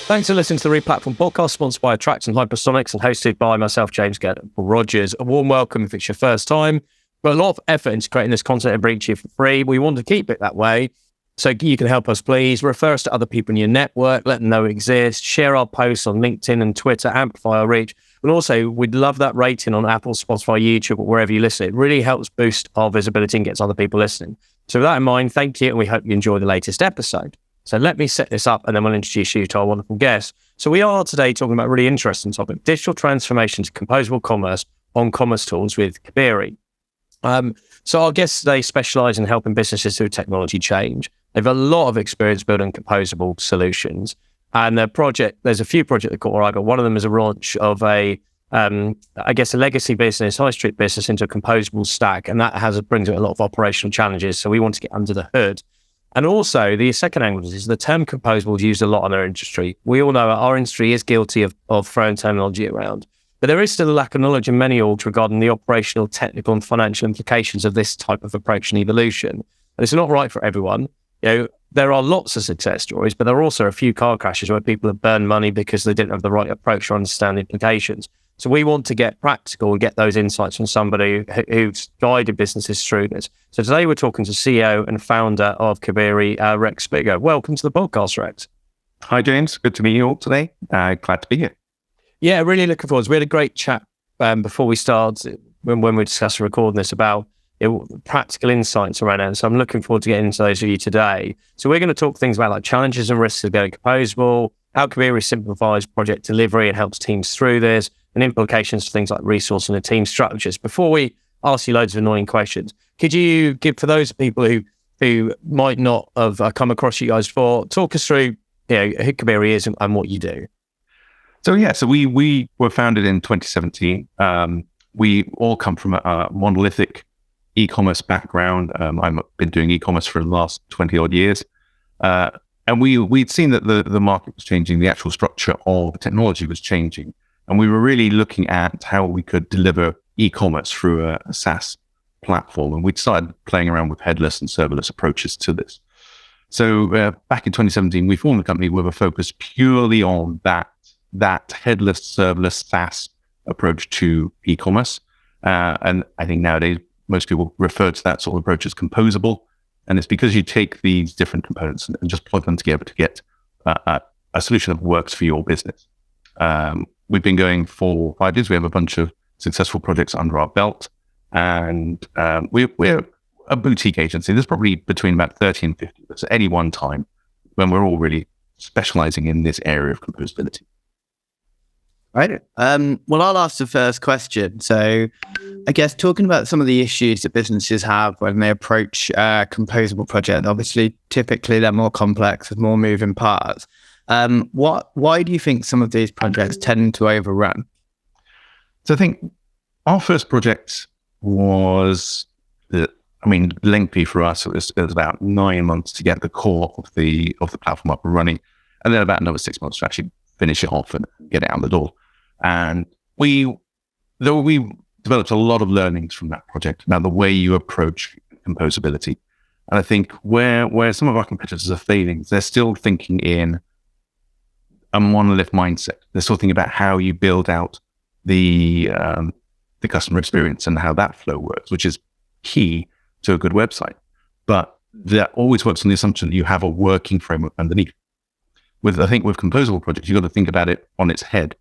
Thanks for listening to the Replatform podcast, sponsored by Attract and Hypersonics and hosted by myself, James Rogers. A warm welcome if it's your first time. We've got a lot of effort into creating this content and bringing it to you for free. We want to keep it that way. So you can help us, please. Refer us to other people in your network. Let them know we exist. Share our posts on LinkedIn and Twitter. Amplify our reach. And also, we'd love that rating on Apple, Spotify, YouTube, or wherever you listen. It really helps boost our visibility and gets other people listening. So with that in mind, thank you, and we hope you enjoy the latest episode. So let me set this up, and then we'll introduce you to our wonderful guest. So we are today talking about a really interesting topic, digital transformation to composable commerce on Commercetools with Cabiri. So our guests today specialise in helping businesses through technology change. They've a lot of experience building composable solutions. And there's a few projects that caught our eye, but one of them is a launch of a legacy business, high street business, into a composable stack. And that brings with it a lot of operational challenges. So we want to get under the hood. And also, the second angle is the term composable is used a lot in our industry. We all know our industry is guilty of throwing terminology around. But there is still a lack of knowledge in many orgs regarding the operational, technical, and financial implications of this type of approach and evolution. And it's not right for everyone. There are lots of success stories, but there are also a few car crashes where people have burned money because they didn't have the right approach or understand the implications. So we want to get practical and get those insights from somebody who's guided businesses through this. So today we're talking to CEO and founder of Cabiri, Rex Bigger. Welcome to the podcast, Rex. Hi, James. Good to meet you all today. Glad to be here. Yeah, really looking forward. We had a great chat before we started when we discussed recording this about practical insights around it. So I'm looking forward to getting into those with you today. So we're going to talk things about like challenges and risks of going composable, how Cabiri simplifies project delivery and helps teams through this, and implications for things like resource and the team structures. Before we ask you loads of annoying questions, could you give, for those people who might not have come across you guys before, talk us through who Cabiri is and what you do? So we were founded in 2017. We all come from a monolithic e-commerce background. I've been doing e-commerce for the last 20 odd years. And we'd seen that the market was changing, the actual structure of the technology was changing. And we were really looking at how we could deliver e-commerce through a SaaS platform. And we started playing around with headless and serverless approaches to this. So back in 2017, we formed a company with a focus purely on that headless, serverless SaaS approach to e-commerce. And I think nowadays, most people refer to that sort of approach as composable. And it's because you take these different components and just plug them together to get a solution that works for your business. We've been going for 5 years. We have a bunch of successful projects under our belt. And we're a boutique agency. There's probably between about 30 and 50 of us at any one time when we're all really specializing in this area of composability. Right. Well, I'll ask the first question. So I guess talking about some of the issues that businesses have when they approach a composable project, obviously, typically they're more complex with more moving parts. Why do you think some of these projects tend to overrun? So I think our first project was, lengthy for us. It was about 9 months to get the core of the platform up and running, and then about another 6 months to actually finish it off and get it out the door. And we developed a lot of learnings from that project about the way you approach composability. And I think where some of our competitors are failing, they're still thinking in a monolith mindset. They're still thinking about how you build out the customer experience and how that flow works, which is key to a good website. But that always works on the assumption that you have a working framework underneath. With composable projects, you've got to think about it on its head.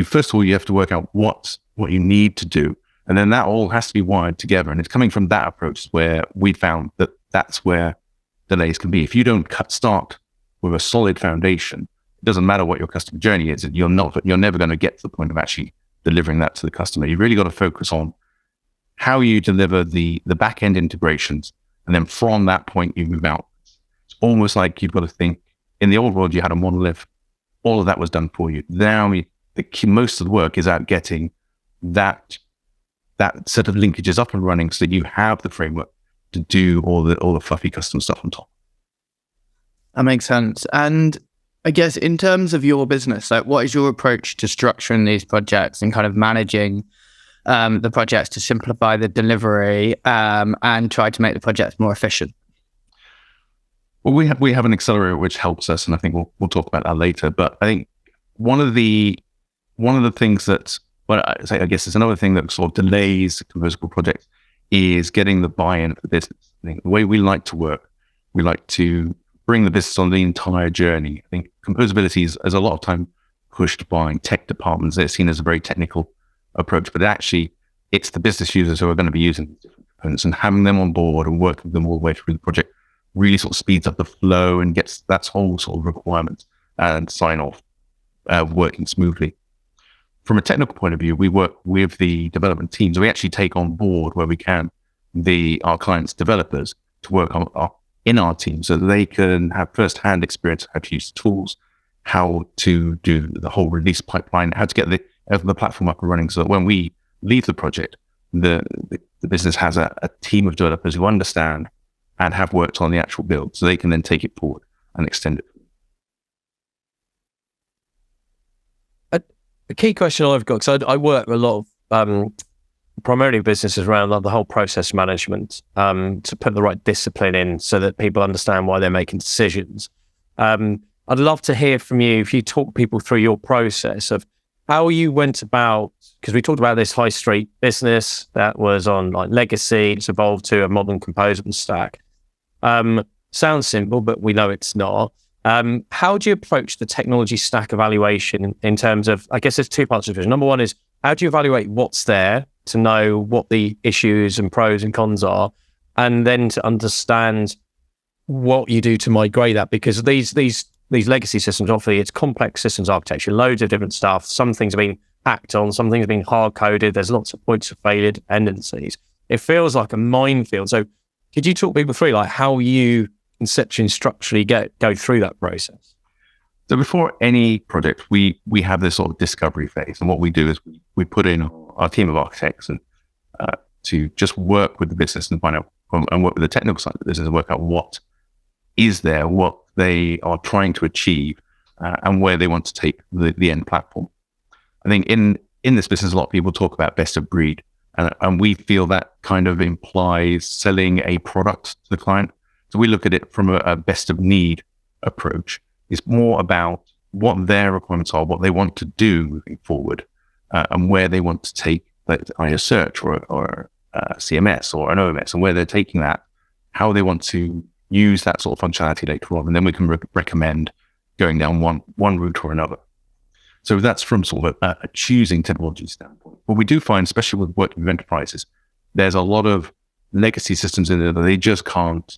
First of all, you have to work out what you need to do. And then that all has to be wired together. And it's coming from that approach where we found that that's where delays can be. If you don't start with a solid foundation, it doesn't matter what your customer journey is. You're never going to get to the point of actually delivering that to the customer. You've really got to focus on how you deliver the back-end integrations. And then from that point, you move out. It's almost like you've got to think, in the old world, you had a monolith. All of that was done for you. Now, most of the work is out getting that set of linkages up and running so that you have the framework to do all the fluffy custom stuff on top. That makes sense. And I guess in terms of your business, like what is your approach to structuring these projects and kind of managing the projects to simplify the delivery and try to make the projects more efficient? Well, we have an accelerator which helps us, and I think we'll talk about that later. But I think one of the things that, well, I guess it's another thing that sort of delays composable projects is getting the buy-in of the business. I think the way we like to work, we like to bring the business on the entire journey. I think composability is a lot of time pushed by tech departments. They're seen as a very technical approach, but actually it's the business users who are going to be using these different components, and having them on board and working with them all the way through the project really sort of speeds up the flow and gets that whole sort of requirement and sign off working smoothly. From a technical point of view, we work with the development teams. We actually take on board where we can our clients' developers to work in our team so that they can have first-hand experience of how to use tools, how to do the whole release pipeline, how to get the platform up and running, so that when we leave the project, the business has a team of developers who understand and have worked on the actual build, so they can then take it forward and extend it. A key question I've got, because I work with a lot of primarily businesses around like the whole process management, to put the right discipline in so that people understand why they're making decisions. I'd love to hear from you if you talk people through your process of how you went about, because we talked about this high street business that was on like legacy, it's evolved to a modern composable stack. Sounds simple, but we know it's not. How do you approach the technology stack evaluation in terms of, I guess there's two parts of it. Number one is, how do you evaluate what's there to know what the issues and pros and cons are, and then to understand what you do to migrate that? Because these legacy systems, obviously it's complex systems architecture, loads of different stuff. Some things are being hacked on, some things are being hard coded. There's lots of points of failure dependencies. It feels like a minefield. So could you talk people through like how you conceptually and structurally go through that process? So before any project, we have this sort of discovery phase, and what we do is we put in our team of architects and to just work with the business and find out, and work with the technical side of the business and work out what is there, what they are trying to achieve, and where they want to take the end platform. I think in this business, a lot of people talk about best of breed, and we feel that kind of implies selling a product to the client. So we look at it from a best of need approach. It's more about what their requirements are, what they want to do moving forward, and where they want to take either search or CMS or an OMS, and where they're taking that, how they want to use that sort of functionality later on. And then we can recommend going down one route or another. So that's from sort of a choosing technology standpoint. What we do find, especially with working with enterprises, there's a lot of legacy systems in there that they just can't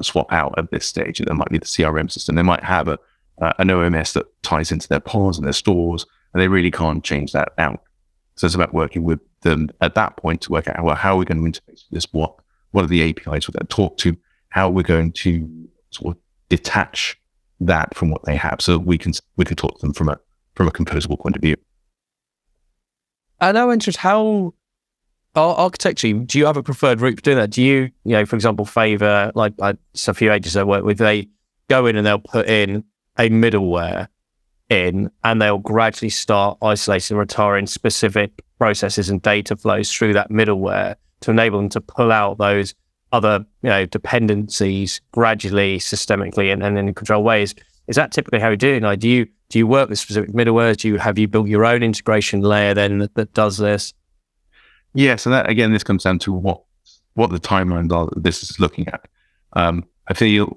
swap out at this stage. There might be the CRM system. They might have an OMS that ties into their POS and their stores, and they really can't change that out. So it's about working with them at that point to work out, well, how are we going to interface with this? What are the APIs we're going to talk to? How we're going to sort of detach that from what they have, so we can talk to them from a composable point of view. And I'm interested, how architecturally, do you have a preferred route for doing that? Do you for example, favor, like a few agents I work with, they go in and they'll put in a middleware in, and they'll gradually start isolating and retiring specific processes and data flows through that middleware to enable them to pull out those other dependencies gradually, systemically, and in controlled ways. Is that typically how you do it? Like, do you work with specific middlewares? Have you built your own integration layer then that does this? Yeah, so that again, this comes down to what the timelines are that this is looking at. I feel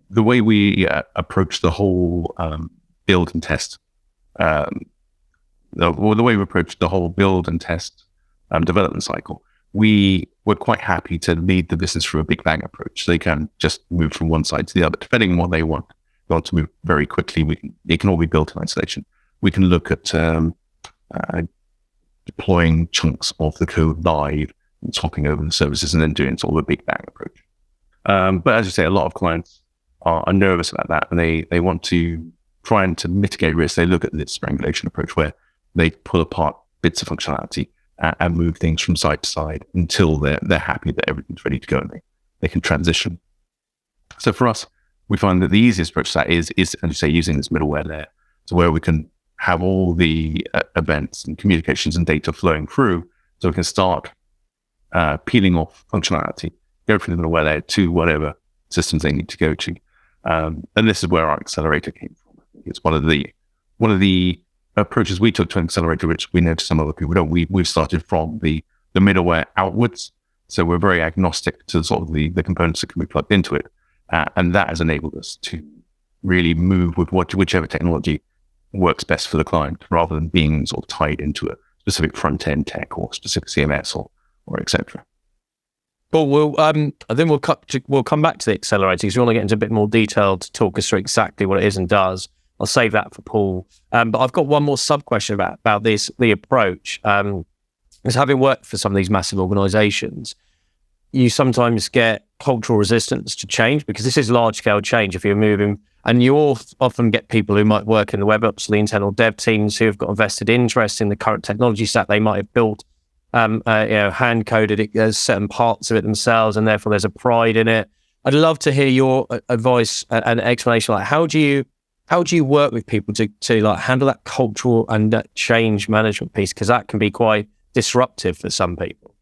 the way we approach the whole build and test, the way we approach the whole build and test development cycle, we're quite happy to lead the business through a big bang approach. So they can just move from one side to the other, depending on what they want. They want to move very quickly. It can all be built in isolation. We can look at deploying chunks of the code live and swapping over the services, and then doing sort of a big bang approach. But as you say, a lot of clients are nervous about that, and they want to try and to mitigate risk. They look at this strangulation approach where they pull apart bits of functionality and move things from side to side until they're happy that everything's ready to go and they can transition. So for us, we find that the easiest approach to that is, as you say, using this middleware layer, so where we can have all the events and communications and data flowing through, so we can start peeling off functionality, go from the middleware layer to whatever systems they need to go to. And this is where our Accelerator came from. It's one of the approaches we took to an Accelerator, which we know to some other people don't. We've started from the middleware outwards. So we're very agnostic to sort of the components that can be plugged into it. And that has enabled us to really move with whichever technology works best for the client, rather than being sort of tied into a specific front-end tech or specific CMS or et cetera. Well, then we'll come back to the Accelerator because we want to get into a bit more detail to talk us through exactly what it is and does. I'll save that for Paul. But I've got one more sub-question about the approach. Is having worked for some of these massive organizations, you sometimes get cultural resistance to change because this is large-scale change if you're moving. And you often get people who might work in the web ops, the internal dev teams who have got a vested interest in the current technology stack. They might have built, hand-coded certain parts of it themselves, and therefore there's a pride in it. I'd love to hear your advice and explanation. Like, how do you work with people to like handle that cultural and that change management piece? Because that can be quite disruptive for some people.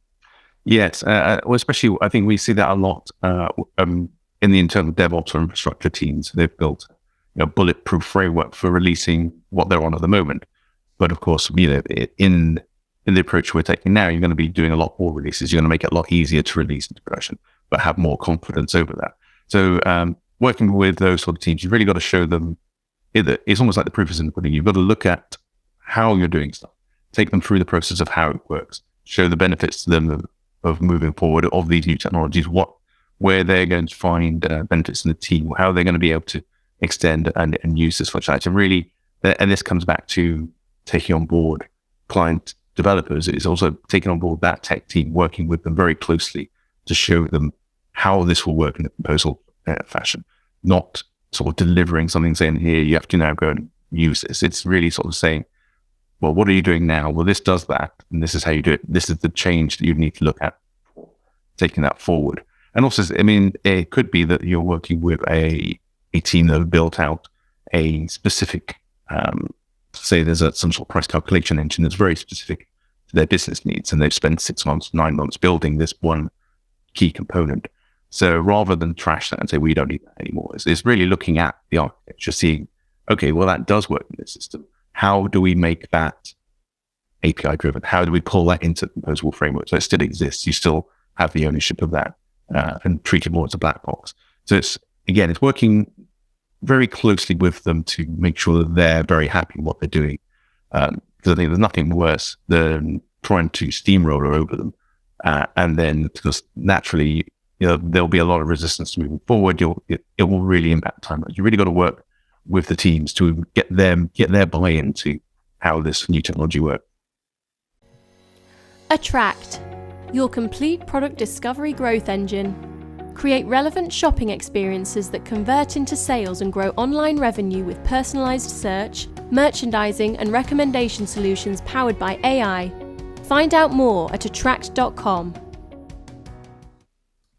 Yes, well, especially I think we see that a lot in the internal DevOps or infrastructure teams. They've built bulletproof framework for releasing what they're on at the moment. But of course, in the approach we're taking now, you're going to be doing a lot more releases. You're going to make it a lot easier to release into production, but have more confidence over that. So working with those sort of teams, you've really got to show them it's almost like the proof is in the pudding. You've got to look at how you're doing stuff, take them through the process of how it works, show the benefits to them of moving forward of these new technologies, where they're going to find benefits in the team, how they're going to be able to extend and use this functionality. And really, and this comes back to taking on board client developers. It's also taking on board that tech team, working with them very closely to show them how this will work in a proposal fashion, not sort of delivering something saying, here, you have to now go and use this. It's really sort of saying, well, what are you doing now? Well, this does that, and this is how you do it. This is the change that you need to look at for taking that forward. And also, I mean, it could be that you're working with a team that have built out a specific, say there's some sort of price calculation engine that's very specific to their business needs, and they've spent 6 months, 9 months building this one key component. So rather than trash that and say, we don't need that anymore, it's really looking at the architecture, seeing, okay, well, that does work in this system. How do we make that API driven? How do we pull that into the composable framework so it still exists? You still have the ownership of that and treat it more as a black box. So it's working very closely with them to make sure that they're very happy with what they're doing. Because I think there's nothing worse than trying to steamroller over them. And then because naturally, there'll be a lot of resistance to moving forward. It will really impact timelines. You really got to work with the teams to get their buy-in to how this new technology works. Attract, your complete product discovery growth engine. Create relevant shopping experiences that convert into sales and grow online revenue with personalized search, merchandising, and recommendation solutions powered by AI. Find out more at attract.com.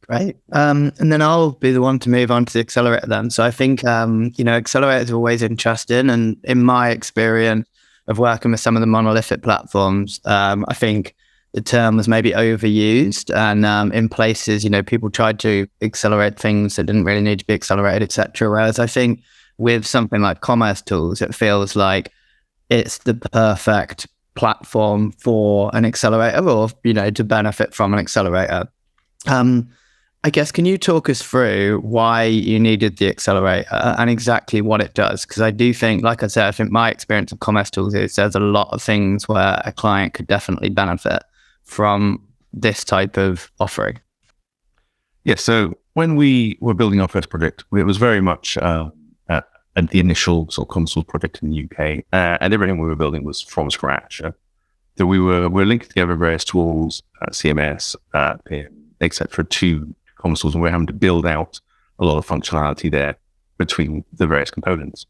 Right. And then I'll be the one to move on to the Accelerator then. So I think, accelerators are always interesting. And in my experience of working with some of the monolithic platforms, I think the term was maybe overused. And in places, people tried to accelerate things that didn't really need to be accelerated, etc. Whereas I think with something like Commercetools, it feels like it's the perfect platform for an accelerator or, to benefit from an accelerator. I guess, can you talk us through why you needed the Accelerator and exactly what it does? Because I do think, like I said, I think my experience of Commercetools is there's a lot of things where a client could definitely benefit from this type of offering. Yeah, so when we were building our first project, it was very much at the initial sort of console project in the UK, and everything we were building was from scratch. So we're linking together various tools, CMS, etc., to Composable, and we're having to build out a lot of functionality there between the various components.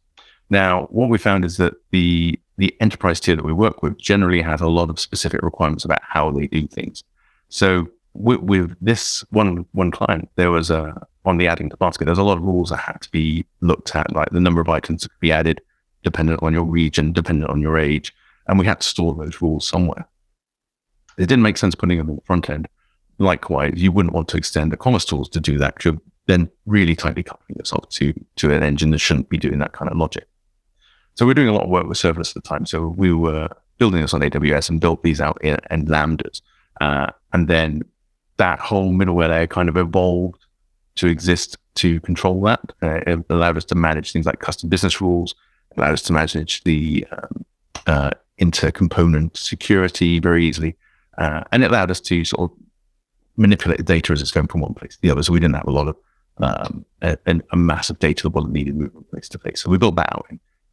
Now, what we found is that the enterprise tier that we work with generally has a lot of specific requirements about how they do things. So with this one client, there was on the adding to basket, there's a lot of rules that had to be looked at, like the number of items that could be added, dependent on your region, dependent on your age, and we had to store those rules somewhere. It didn't make sense putting them in the front end. Likewise, you wouldn't want to extend the Commercetools to do that because you're then really tightly coupling yourself to an engine that shouldn't be doing that kind of logic. So we're doing a lot of work with serverless at the time. So we were building this on AWS and built these out in Lambdas. And then that whole middleware layer kind of evolved to exist to control that. It allowed us to manage things like custom business rules, allowed us to manage the inter-component security very easily. And it allowed us to sort of manipulate the data as it's going from one place to the other. So we didn't have a lot of a massive data that wasn't needed moving from place to place. So we built that out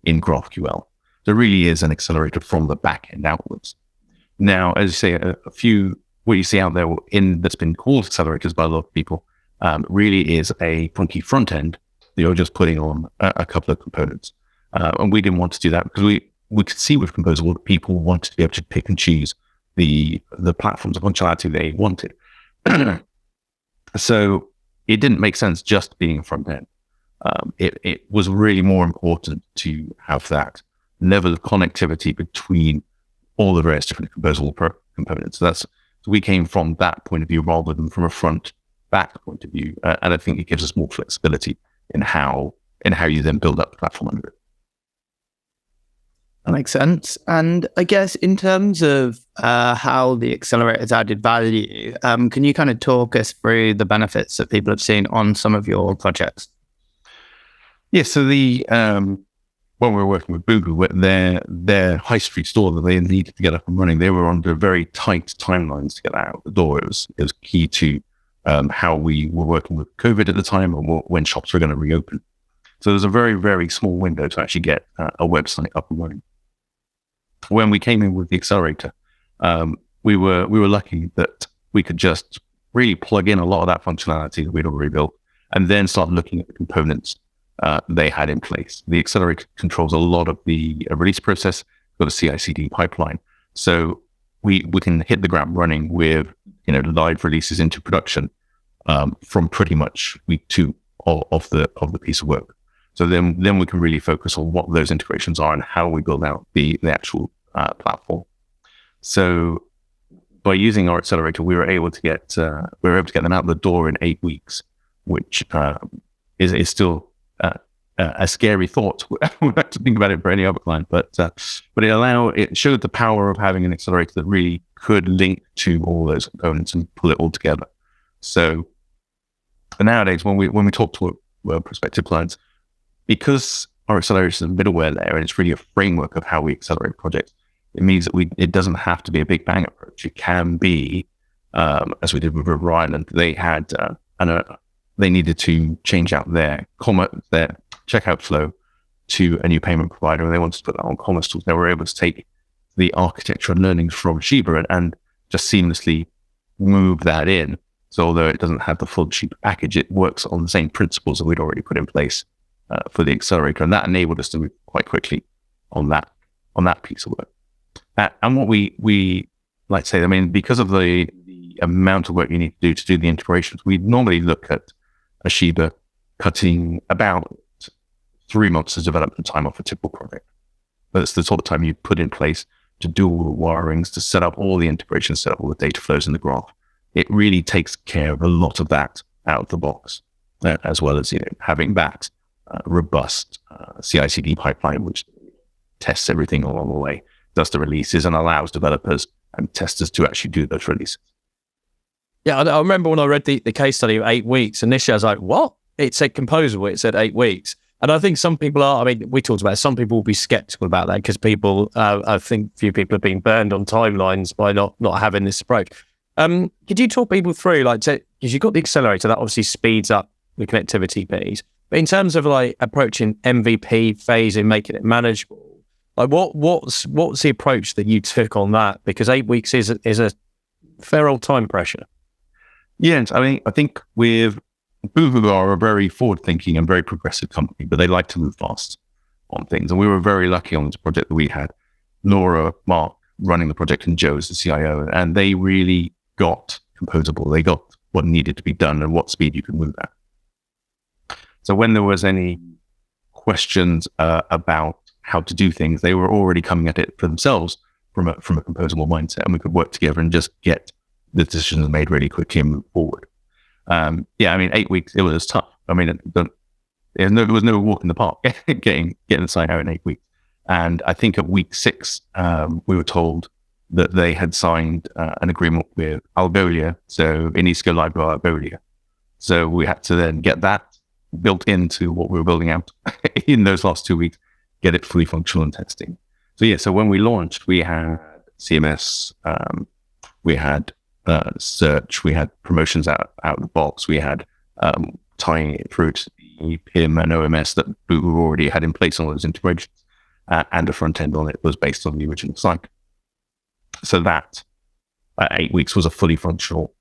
in GraphQL. There really is an accelerator from the back end outwards. Now, as you say, a few, what you see out there that's been called accelerators by a lot of people, really is a funky front end that you're just putting on a couple of components. And we didn't want to do that because we could see with Composable that people wanted to be able to pick and choose the platforms of functionality they wanted. So it didn't make sense just being a front end. It was really more important to have that level of connectivity between all the various different Composable components. So we came from that point of view rather than from a front back point of view. And I think it gives us more flexibility in how you then build up the platform under it. That makes sense. And I guess in terms of how the accelerator's added value, can you kind of talk us through the benefits that people have seen on some of your projects? Yeah, so when we were working with Boohoo, their high street store that they needed to get up and running, they were under very tight timelines to get out the door. It was key to how we were working with COVID at the time and when shops were going to reopen. So there was a very, very small window to actually get a website up and running. When we came in with the accelerator, we were lucky that we could just really plug in a lot of that functionality that we'd already built and then start looking at the components they had in place. The accelerator controls a lot of the release process, got a CI/CD pipeline. So we can hit the ground running with live releases into production from pretty much week 2 of the piece of work. So then we can really focus on what those integrations are and how we build out the actual platform. So by using our accelerator, we were able to get them out the door in 8 weeks, which is still a scary thought. We have to think about it for any other client, but it showed the power of having an accelerator that really could link to all those components and pull it all together. So nowadays, when we talk to prospective clients, because our accelerator is a middleware layer and it's really a framework of how we accelerate projects, it means that it doesn't have to be a big bang approach. It can be, as we did with Ryan, and they had they needed to change out their checkout flow to a new payment provider, and they wanted to put that on Commercetools. They were able to take the architecture and learnings from Sheba and just seamlessly move that in. So although it doesn't have the full Sheba package, it works on the same principles that we'd already put in place for the accelerator, and that enabled us to move quite quickly on that piece of work. And what we like to say, I mean, because of the amount of work you need to do the integrations, we normally look at a Sheba cutting about 3 months of development time off a typical project. That's the sort of time you put in place to do all the wirings, to set up all the integrations, set up all the data flows in the graph. It really takes care of a lot of that out of the box, as well as having that robust CI/CD pipeline, which tests everything along the way, does the releases, and allows developers and testers to actually do those releases. Yeah, I remember when I read the case study of 8 weeks, initially I was like, what? It said Composable, it said 8 weeks. And I think some people we talked about it, some people will be skeptical about that because I think a few people have been burned on timelines by not having this approach. Could you talk people through, because you've got the accelerator, that obviously speeds up the connectivity piece. But in terms of approaching MVP phase and making it manageable, what's the approach that you took on that? Because 8 weeks is a fair old time pressure. Yeah, I think with Boohoo are a very forward-thinking and very progressive company, but they like to move fast on things. And we were very lucky on this project that we had Laura, Mark running the project, and Joe as the CIO, and they really got Composable. They got what needed to be done and what speed you could move at. So when there was any questions about how to do things, they were already coming at it for themselves from a Composable mindset, and we could work together and just get the decisions made really quickly and move forward. 8 weeks, it was tough. I mean, there was no walk in the park getting the site out in 8 weeks. And I think at week 6, we were told that they had signed an agreement with Algolia. So it needs to go live with Algolia. So we had to then get that built into what we were building out in those last 2 weeks, get it fully functional and testing. So when we launched, we had CMS, we had search, we had promotions out of the box, we had tying it through to the PIM and OMS that Boohoo already had in place on those integrations, and the front end on it was based on the original site. So that 8 weeks was a fully functional,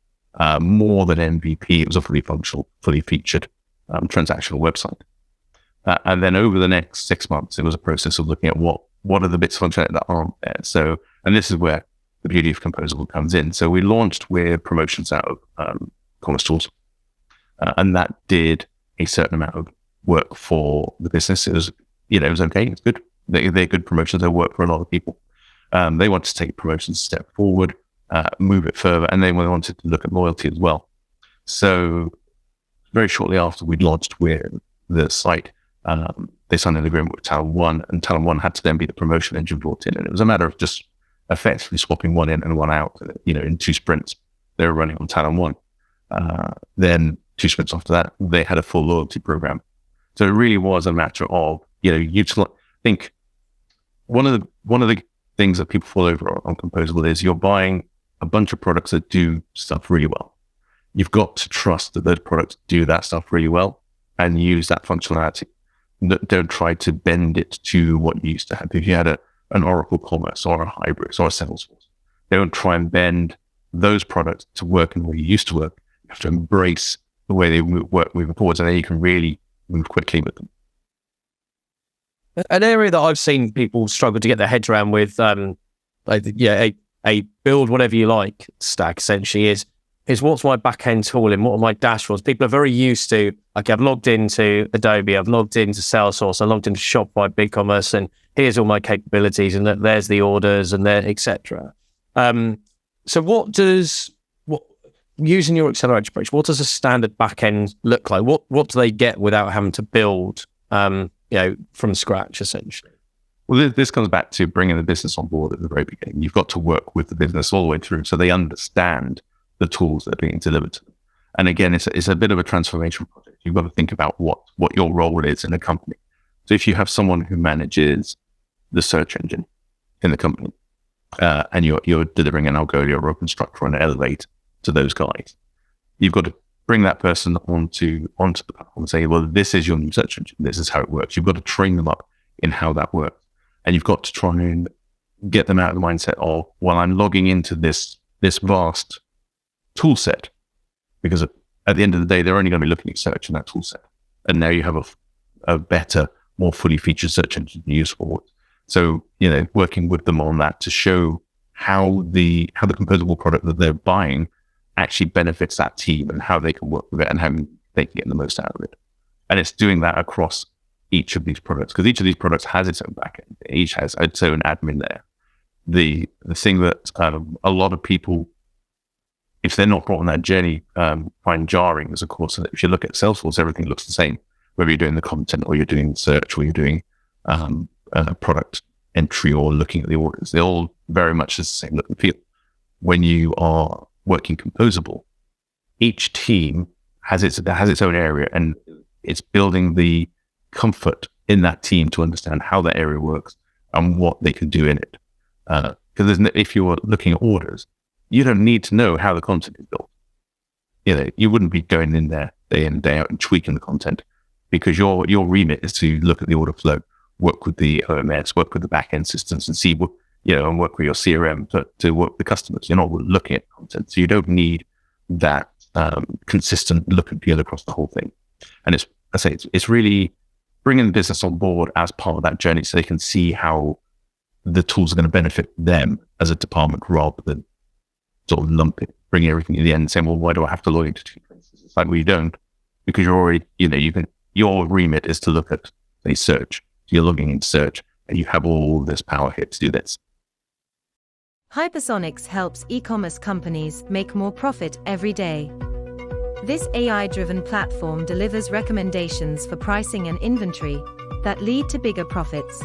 more than MVP, it was a fully functional, fully featured transactional website. And then over the next 6 months, it was a process of looking at what are the bits of functionality that aren't there. So, and this is where the beauty of Composable comes in. So we launched with promotions out of Commercetools, and that did a certain amount of work for the business. It was okay. It's good. They're good promotions. They work for a lot of people. They want to take promotions a step forward, move it further, and then we wanted to look at loyalty as well. So very shortly after we'd launched with the site, they signed an agreement with Talent One, and Talent One had to then be the promotion engine brought in. And it was a matter of just effectively swapping one in and one out, in 2 sprints. They were running on Talent One. Then 2 sprints after that, they had a full loyalty program. So it really was a matter of, I think one of the things that people fall over on Composable is you're buying a bunch of products that do stuff really well. You've got to trust that those products do that stuff really well and use that functionality. Don't try to bend it to what you used to have. If you had an Oracle Commerce or a Hybris or a Salesforce, don't try and bend those products to work in the way you used to work. You have to embrace the way they work moving forward, and then you can really move quickly with them. An area that I've seen people struggle to get their heads around with, a build whatever you like stack essentially is what's my back-end tooling, what are my dashboards? People are very used to, okay, I've logged into Adobe, I've logged into Salesforce, I've logged into Shopify, BigCommerce, and here's all my capabilities, and there's the orders, and there, etc. So using your Accelerator approach, what does a standard back-end look like? What do they get without having to build, from scratch, essentially? Well, this comes back to bringing the business on board at the very beginning. You've got to work with the business all the way through so they understand the tools that are being delivered to them. And again, it's a bit of a transformation project. You've got to think about what your role is in a company. So if you have someone who manages the search engine in the company, and you're delivering an Algolia or OpenStructure or an Elevate to those guys, you've got to bring that person onto the platform and say, well, this is your new search engine. This is how it works. You've got to train them up in how that works. And you've got to try and get them out of the mindset of, well, I'm logging into this vast tool set, because at the end of the day, they're only going to be looking at search in that tool set. And now you have a better, more fully featured search engine to use for it. So, working with them on that to show how the Composable product that they're buying actually benefits that team and how they can work with it and how they can get the most out of it. And it's doing that across each of these products, because each of these products has its own backend. Each has its own admin there. The thing that a lot of people, if they're not brought on that journey, find jarring is, of course, if you look at Salesforce, everything looks the same, whether you're doing the content or you're doing search or you're doing product entry or looking at the orders. They're all very much the same look and feel. When you are working Composable, each team has its own area, and it's building the comfort in that team to understand how that area works and what they can do in it. Because if you're looking at orders, you don't need to know how the content is built. You wouldn't be going in there day in and day out and tweaking the content, because your remit is to look at the order flow, work with the OMS, work with the back-end systems, and see what, and work with your CRM to work with the customers. You're not looking at content, so you don't need that consistent look and feel across the whole thing. And it's really bringing the business on board as part of that journey, so they can see how the tools are going to benefit them as a department, rather than sort of lump it, bring everything to the end and saying, well, why do I have to log into 2 places? It's like, well, you don't, because you're already, your remit is to look at, say, search. You're logging into search and you have all this power here to do this. Hypersonics helps e-commerce companies make more profit every day. This AI-driven platform delivers recommendations for pricing and inventory that lead to bigger profits.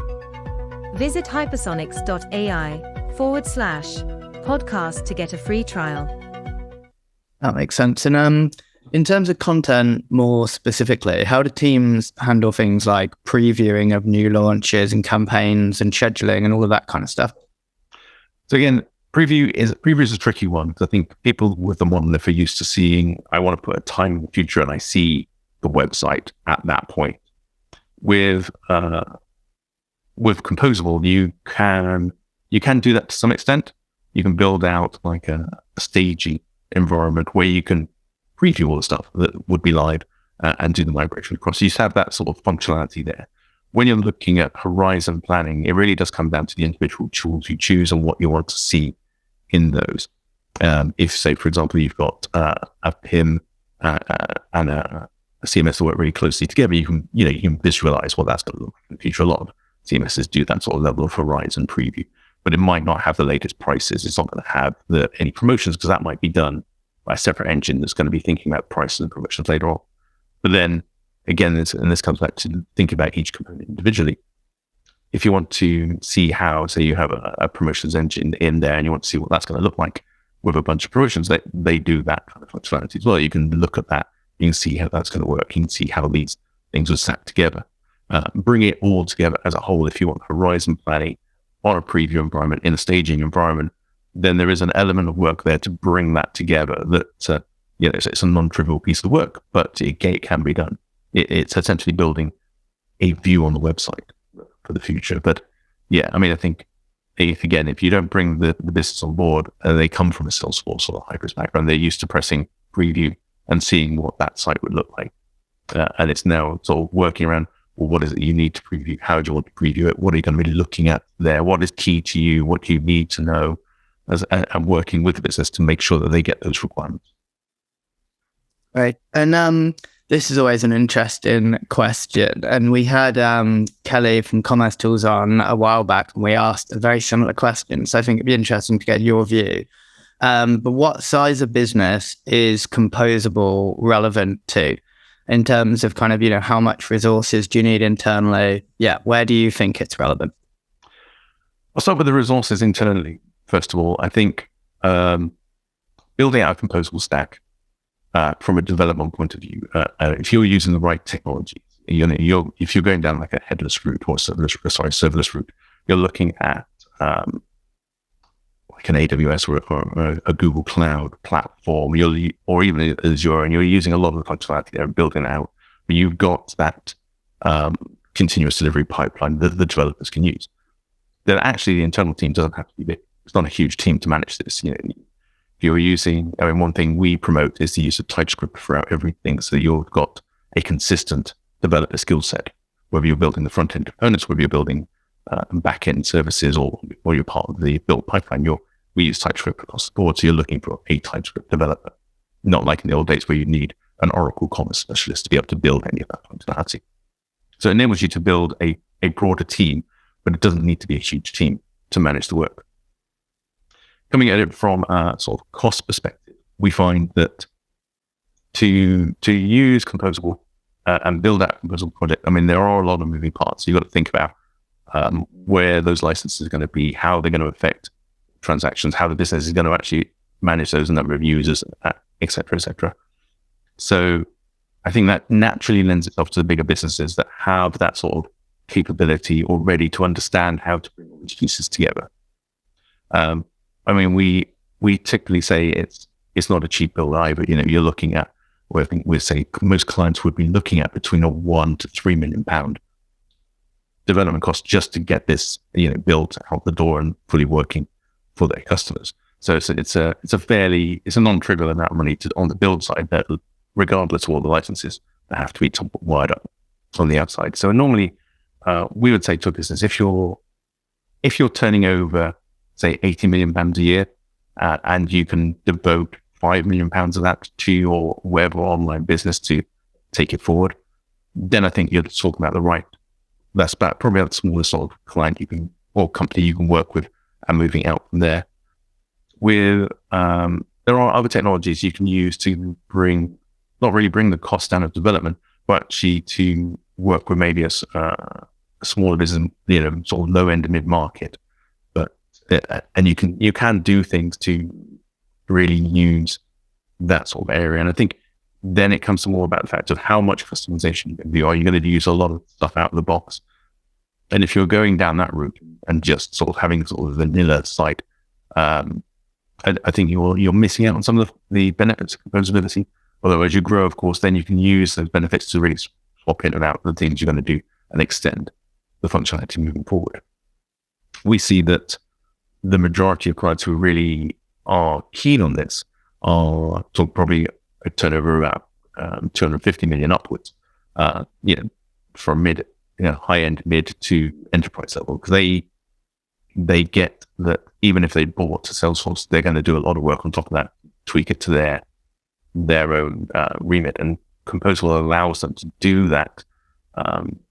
Visit hypersonics.ai/podcast to get a free trial. That makes sense. And in terms of content more specifically, how do teams handle things like previewing of new launches and campaigns and scheduling and all of that kind of stuff? So again, preview is a tricky one, because I think people with the monolith are used to seeing, I want to put a time in the future and I see the website at that point. With Composable, you can do that to some extent. You can build out like a staging environment where you can preview all the stuff that would be live and do the migration across. So you have that sort of functionality there. When you're looking at horizon planning, it really does come down to the individual tools you choose and what you want to see in those. If, say, for example, you've got a PIM and a CMS that work really closely together, you can visualize what that's going to look like in the future. A lot of CMSs do that sort of level of horizon preview, but it might not have the latest prices. It's not going to have any promotions, because that might be done by a separate engine that's going to be thinking about prices and promotions later on. But then again, this comes back to think about each component individually. If you want to see how, say you have a promotions engine in there and you want to see what that's going to look like with a bunch of promotions, they do that kind of functionality as well. You can look at that, you can see how that's going to work, you can see how these things are sat together. Bring it all together as a whole. If you want horizon planning on a preview environment, in a staging environment, then there is an element of work there to bring that together that, it's a non-trivial piece of work, but it can be done. It's essentially building a view on the website for the future. But yeah, I mean, I think if you don't bring the business on board, they come from a Salesforce or a Hypers background, they're used to pressing preview and seeing what that site would look like. And it's now sort of working around, well, what is it you need to preview? How do you want to preview it? What are you going to be looking at there? What is key to you? What do you need to know? And working with the business to make sure that they get those requirements. Right. And this is always an interesting question. And we had Kelly from Commercetools on a while back, and we asked a very similar question. So I think it'd be interesting to get your view. But what size of business is Composable relevant to, in terms of kind of, how much resources do you need internally? Yeah. Where do you think it's relevant? I'll start with the resources internally. First of all, I think building out a composable stack from a development point of view, if you're using the right technologies, if you're going down like a headless route or serverless route, you're looking at like an AWS or a Google Cloud platform, or even Azure, and you're using a lot of the functionality there and building out, but you've got that continuous delivery pipeline that the developers can use. Then actually the internal team doesn't have to be big. It's not a huge team to manage this. If you're using, one thing we promote is the use of TypeScript throughout everything, so you've got a consistent developer skill set, whether you're building the front end components, whether you're building back end services, or you're part of the build pipeline. We use TypeScript across the board, so you're looking for a TypeScript developer, not like in the old days where you need an Oracle Commerce specialist to be able to build any of that functionality. So it enables you to build a broader team, but it doesn't need to be a huge team to manage the work. Coming at it from a sort of cost perspective, we find that to use Composable and build out a Composable project, there are a lot of moving parts. So you've got to think about where those licenses are going to be, how they're going to affect transactions, how the business is going to actually manage those number of users, et cetera, et cetera. So I think that naturally lends itself to the bigger businesses that have that sort of capability already to understand how to bring all these pieces together. We typically say it's not a cheap build either. You're looking at, I think we'd say most clients would be looking at between a £1 to £3 million development cost just to get this, built out the door and fully working for their customers. So it's a non-trivial amount of money on the build side, that regardless of all the licenses that have to be wired up on the outside. So normally, we would say to a business, if you're turning over, say, £80 million a year, and you can devote £5 million of that to your web or online business to take it forward, then I think you're talking about that's about probably the smallest sort of client or company you can work with, and moving out from there. There are other technologies you can use to bring not really bring the cost down of development, but actually to work with maybe a smaller business, sort of low end and mid market. But and you can do things to really use that sort of area. And I think then it comes to more about the fact of how much customization you can do. Are you going to use a lot of stuff out of the box? And if you're going down that route and just sort of having sort of vanilla site, I think you're missing out on some of the benefits of composability. Although as you grow, of course, then you can use those benefits to really swap in and out the things you're going to do and extend the functionality moving forward. We see that the majority of clients who really are keen on this are sort of probably a turnover about 250 million upwards, from high-end mid to enterprise level, because they get that even if they bought to Salesforce, they're going to do a lot of work on top of that, tweak it to their own remit, and Composable allows them to do that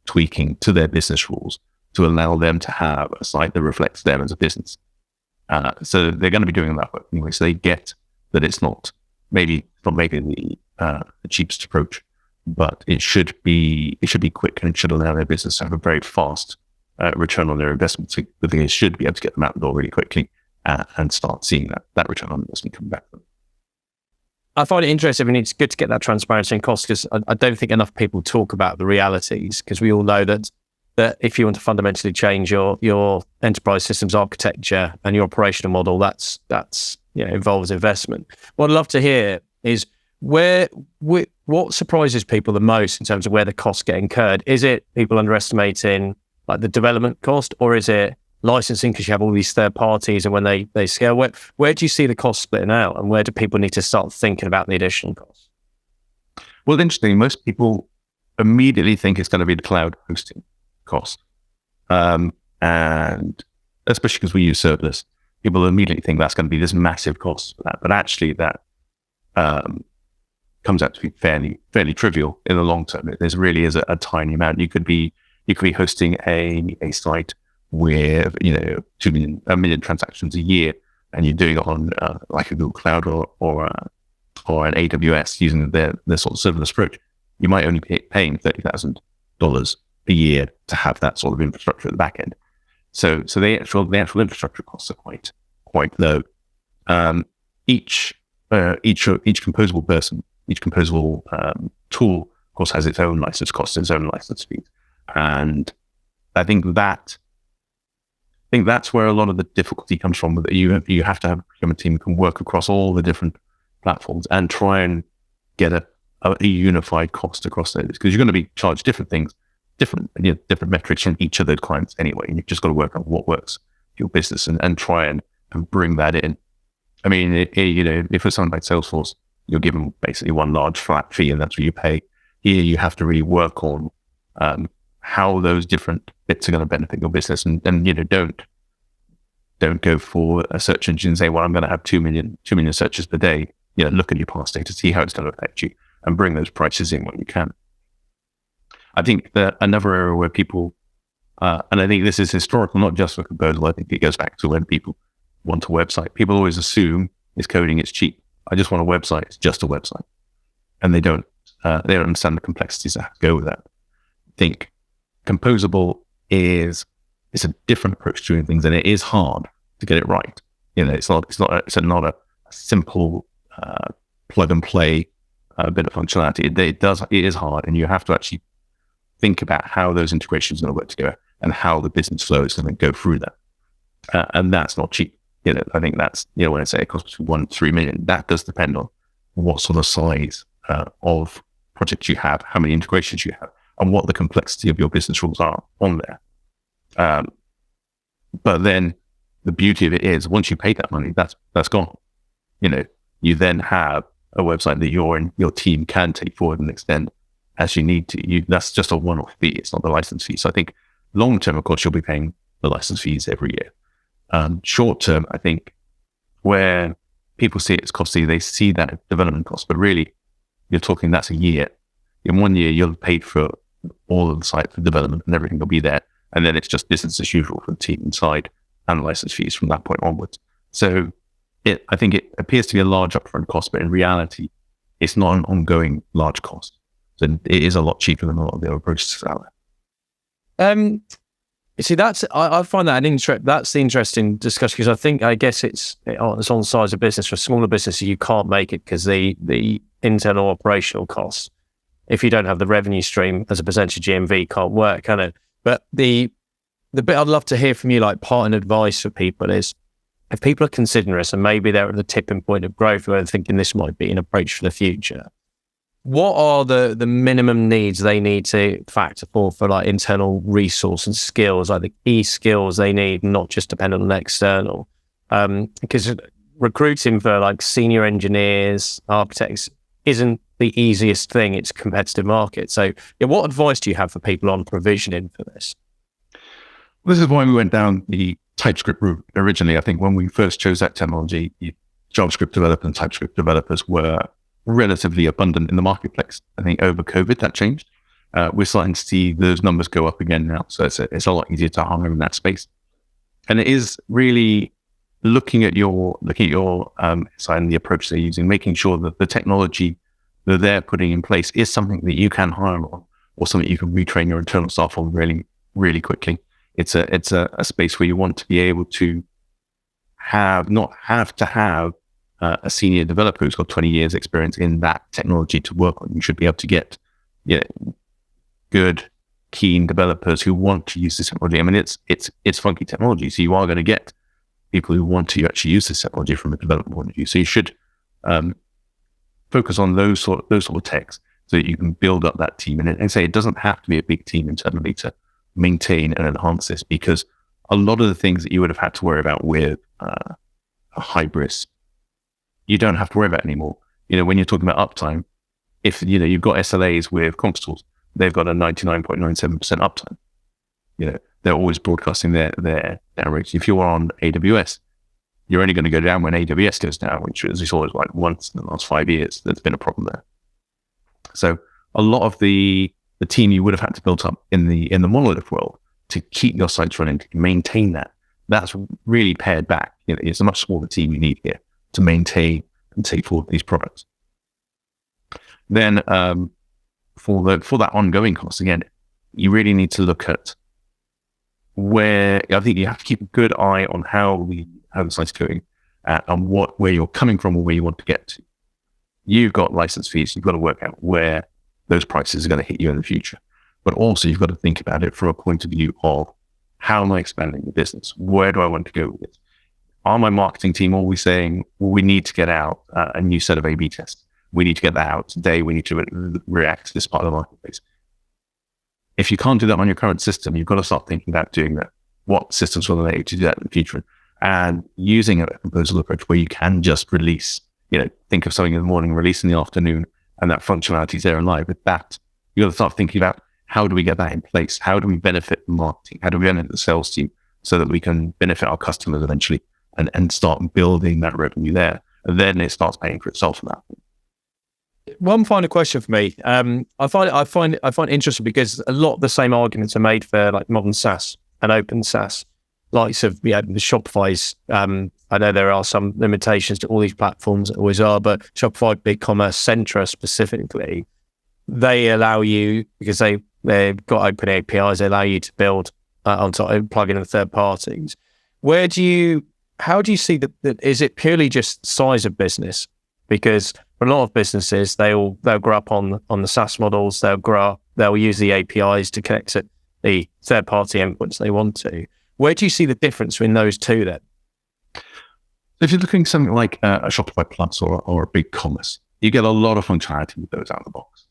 tweaking to their business rules to allow them to have a site that reflects them as a business. So they're going to be doing that work anyway. So they get that it's not maybe the cheapest approach, but it should be quick, and it should allow their business to have a very fast return on their investment. So the thing is, should be able to get them out the door really quickly and start seeing that return on investment come back to them. I find it interesting, and it's good to get that transparency and cost, because I don't think enough people talk about the realities, because we all know that if you want to fundamentally change your enterprise systems architecture and your operational model, that's involves investment. What I'd love to hear is what surprises people the most in terms of where the costs get incurred. Is it people underestimating like the development cost, or is it licensing because you have all these third parties, and when they scale, where do you see the cost splitting out, and where do people need to start thinking about the additional costs? Well, interesting. Most people immediately think it's going to be the cloud hosting cost, and especially because we use serverless, people immediately think that's going to be this massive cost for that. But actually, that comes out to be fairly trivial in the long term. There's really is a tiny amount. You could be hosting a site with 1 million transactions a year, and you're doing it on like a Google Cloud or an AWS using their sort of serverless approach. You might only be paying $30,000 a year to have that sort of infrastructure at the back end. So the actual infrastructure costs are quite low. Each composable tool, of course, has its own license costs, its own license fees, and I think that's where a lot of the difficulty comes from. That you have to have a procurement team who can work across all the different platforms and try and get a unified cost across those, because you're going to be charged different things, different metrics from each of those clients anyway, and you've just got to work out what works for your business and try and bring that in. I mean, if it's something like Salesforce, you're given basically one large flat fee, and that's what you pay. Here, you have to really work on how those different bits are going to benefit your business, and don't go for a search engine and say, well, I'm going to have 2 million searches per day. Look at your past data, see how it's going to affect you, and bring those prices in when you can. I think that another area where people, and I think this is historical, not just for Composable, I think it goes back to when people want a website. People always assume it's coding, it's cheap. I just want a website, it's just a website. And they don't understand the complexities that have to go with that. I think Composable is a different approach to doing things, and it is hard to get it right. It's not a simple plug and play bit of functionality. It is hard, and you have to actually think about how those integrations are going to work together and how the business flow is going to go through that. And that's not cheap. I think that's, when I say it costs between 1 to 3 million, that does depend on what sort of size of project you have, how many integrations you have, and what the complexity of your business rules are on there. But then the beauty of it is, once you pay that money, that's gone. You then have a website that your team can take forward and extend as you need to. That's just a one-off fee. It's not the license fee. So I think long-term, of course, you'll be paying the license fees every year. Short-term, I think where people see it as costly, they see that development cost, but really you're talking that's a year. In 1 year, you'll have paid for all of the site for development and everything will be there. And then it's just business as usual for the team inside and license fees from that point onwards. So I think it appears to be a large upfront cost, but in reality, it's not an ongoing large cost. So it is a lot cheaper than a lot of the other approaches out there. You see, I find that that's the interesting discussion, because I guess it's on the size of business. For smaller businesses, you can't make it because the internal operational costs, if you don't have the revenue stream as a percentage of GMV, can't work, can it? But the bit I'd love to hear from you, like part and advice for people, is if people are considering this and maybe they're at the tipping point of growth where they're thinking this might be an approach for the future, what are the minimum needs they need to factor for like internal resource and skills, like the key skills they need, not just dependent on external? Because recruiting for like senior engineers, architects isn't the easiest thing. It's a competitive market. So what advice do you have for people on provisioning for this? This is why we went down the TypeScript route originally. I think when we first chose that technology, JavaScript developers and TypeScript developers were relatively abundant in the marketplace. I think over COVID that changed. We're starting to see those numbers go up again now. So it's a lot easier to hire in that space. And it is really looking at your side and the approach they're using, making sure that the technology that they're putting in place is something that you can hire on, or something you can retrain your internal staff on really, really quickly. It's a space where you want to be able to not have to have a senior developer who's got 20 years experience in that technology to work on. You should be able to get good, keen developers who want to use this technology. I mean, it's funky technology, so you are going to get people who want to actually use this technology from a development point of view. So you should focus on those sort of techs so that you can build up that team. And say it doesn't have to be a big team internally to maintain and enhance this, because a lot of the things that you would have had to worry about with a Hybris, you don't have to worry about anymore. When you're talking about uptime, if you've got SLAs with Commercetools, they've got a 99.97% uptime. They're always broadcasting their rates. If you're on AWS, you're only going to go down when AWS goes down, which as we saw is like once in the last 5 years. There's been a problem there. So a lot of the team you would have had to build up in the monolith world to keep your sites running, to maintain that's really pared back. It's a much smaller team you need here to maintain and take forward these products. Then for that ongoing cost, again, you really need to look at where, I think you have to keep a good eye on how the site's going and where you're coming from or where you want to get to. You've got license fees. You've got to work out where those prices are going to hit you in the future. But also you've got to think about it from a point of view of, how am I expanding the business? Where do I want to go with it? Are my marketing team always saying, well, we need to get out a new set of A/B tests. We need to get that out today. We need to react to this part of the marketplace. If you can't do that on your current system, you've got to start thinking about doing that. What systems will allow you to do that in the future? And using a composable approach where you can just release, think of something in the morning, release in the afternoon, and that functionality is there and live. With that, you've got to start thinking about, how do we get that in place? How do we benefit the marketing? How do we benefit the sales team so that we can benefit our customers eventually and start building that revenue there? And then it starts paying for itself from that. One final question for me. I find it interesting because a lot of the same arguments are made for like modern SaaS and open SaaS, likes of the Shopify's. I know there are some limitations to all these platforms, always are, but Shopify, BigCommerce, Centra specifically, they allow you, because they've got open APIs, they allow you to build on top, plug in third parties. How do you see that? Is it purely just size of business? Because for a lot of businesses, they'll grow up on the SaaS models. They'll use the APIs to connect to the third party endpoints they want to. Where do you see the difference between those two then? If you're looking at something like a Shopify Plus or a BigCommerce, you get a lot of functionality with those out of the box.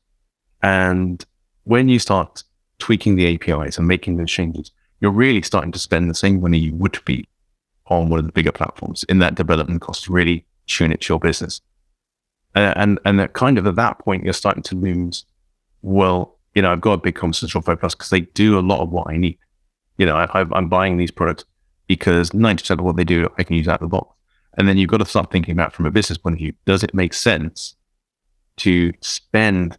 And when you start tweaking the APIs and making those changes, you're really starting to spend the same money you would be on one of the bigger platforms in that development cost to really tune it to your business. And that kind of at that point, you're starting to lose, I've got a BigCommerce and Shopify Plus because they do a lot of what I need. I'm buying these products because 90% of what they do, I can use out of the box. And then you've got to start thinking about from a business point of view, does it make sense to spend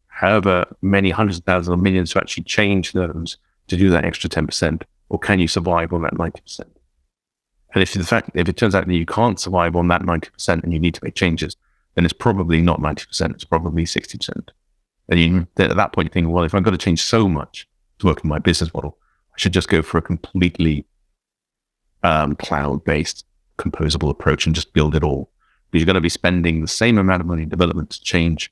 however many hundreds of thousands or millions to actually change those to do that extra 10%? Or can you survive on that 90%? And if it turns out that you can't survive on that 90% and you need to make changes, then it's probably not 90%, it's probably 60%. And at that point, you think, well, if I've got to change so much to work in my business model, I should just go for a completely cloud-based composable approach and just build it all. Because you're going to be spending the same amount of money in development to change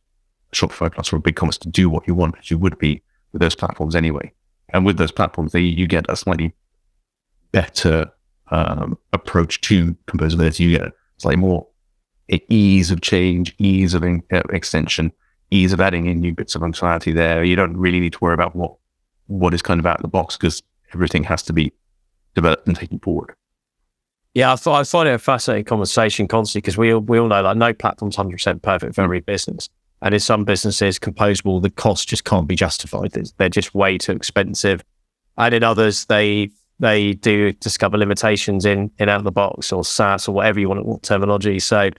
Shopify Plus or BigCommerce to do what you want as you would be with those platforms anyway. And with those platforms, you get a slightly better approach to composability. You get slightly more ease of change, ease of extension, ease of adding in new bits of functionality there. You don't really need to worry about what is kind of out of the box because everything has to be developed and taken forward. Yeah, I find it a fascinating conversation constantly because we all know that no platform's 100% perfect for every business. And in some businesses, composable, the cost just can't be justified. They're just way too expensive. And in others, they do discover limitations in out of the box or SaaS or whatever you want terminology. So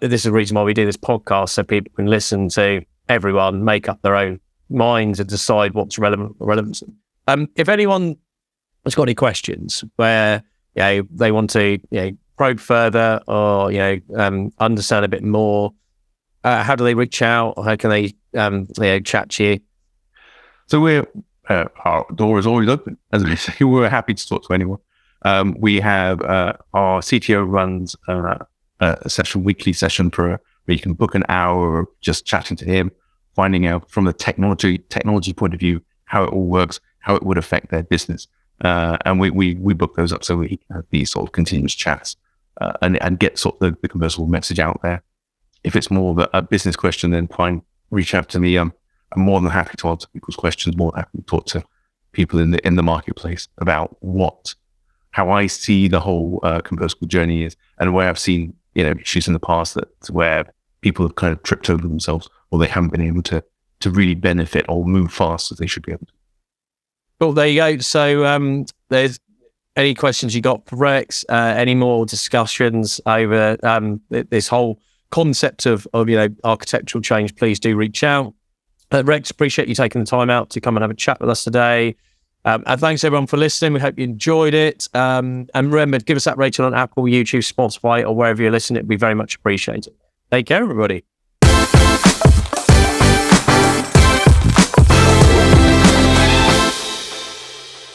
this is the reason why we do this podcast, so people can listen to everyone, make up their own minds and decide what's relevant or relevant. If anyone has got any questions where they want to probe further or understand a bit more, how do they reach out? Or how can they chat to you? So our door is always open, as we say. We're happy to talk to anyone. We have our CTO runs a weekly session where you can book an hour of just chatting to him, finding out from the technology point of view how it all works, how it would affect their business. And we book those up so we can have these sort of continuous chats and get sort of the commercial message out there. If it's more of a business question, then fine, reach out to me. I'm more than happy to answer people's questions, more than happy to talk to people in the marketplace about how I see the whole composable journey is, and where I've seen issues in the past where people have kind of tripped over themselves or they haven't been able to really benefit or move fast as they should be able to. Well, there you go. So there's any questions you got for Rex, any more discussions over this whole concept of architectural change, please do reach out. Rex, appreciate you taking the time out to come and have a chat with us today. And thanks everyone for listening. We hope you enjoyed it. And remember, give us that rating on Apple, YouTube, Spotify, or wherever you're listening. It'd be very much appreciated. Take care, everybody.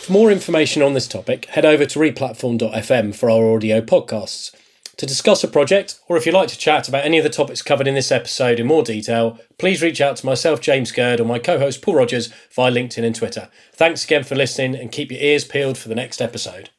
For more information on this topic, head over to replatform.fm for our audio podcasts. To discuss a project, or if you'd like to chat about any of the topics covered in this episode in more detail, please reach out to myself, James Gerd, or my co-host Paul Rogers via LinkedIn and Twitter. Thanks again for listening, and keep your ears peeled for the next episode.